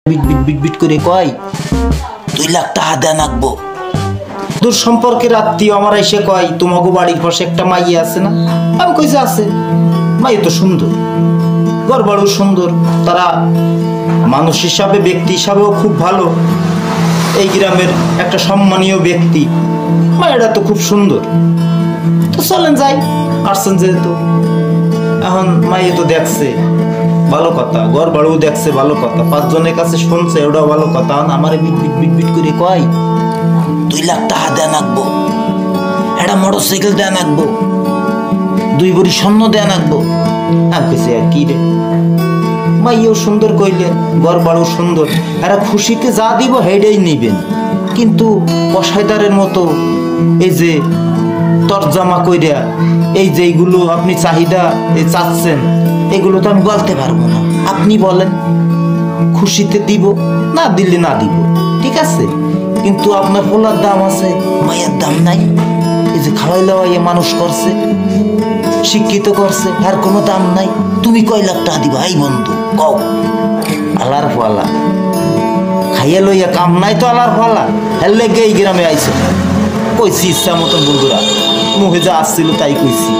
Bit bit bit bit করে কয় 2 লাখ টাকা দেন আঁকবো। দূর সম্পর্কের আত্মীয় আমার এসে কয় তোমাকে বাড়ির পাশে একটা মাইয়া আছে না? আমি কইছি আছে। মাইয়া তো সুন্দর, ঘর বাড়িও সুন্দর, তারা মানুষ হিসাবে ব্যক্তি হিসাবেও খুব ভালো, এই গ্রামের একটা সম্মানীয় ব্যক্তি, মায়েরা তো খুব সুন্দর, তো চলেন যাই। আসছেন যেহেতু, এখন মাইয়ে তো দেখছে ভালো কথা, ঘর বাড়িও দেখছে ভালো কথা, 5 জনের কাছে শুনছে ওটাও ভালো কথা। আমার বিট বিট বিট বিট করে কয় 2 লাখ টাকা দেন আঁকবো, একটা মোটরসাইকেল দেন আঁকবো, 2 ভরি স্বর্ণ দেন আঁকবো। আমি কইছি আর কি রে, মাইও সুন্দর কইলেন, ঘর বাড়িও সুন্দর, এরা খুশিতে যা দিব হেডেই নিবেন, কিন্তু পশাইদারের মতো এই যে তরজামা কইরা এই যে এইগুলো আপনি চাহিদা চাচ্ছেন, এগুলো তো আমি বলতে পারবো না। আপনি বলেন খুশিতে দিব, না দিলে না দিব, ঠিক আছে, কিন্তু আপনার পোলার দাম আছে, মায়ের দাম নাই। এই যে খাওয়াই লাওয়াইয়ে মানুষ করছে, শিক্ষিত করছে, আর কোনো দাম নাই। তুমি কয় লাখ টাকা দিবা? এই বন্ধু কও। আলার ফালা খাইয়া লইয়া কাম নাই তো, আলার ফালা হের লেগে এই গ্রামে আইছে। কইছি ইচ্ছা মতন বন্ধুরা, মুখে যা আসছিল তাই কইছি।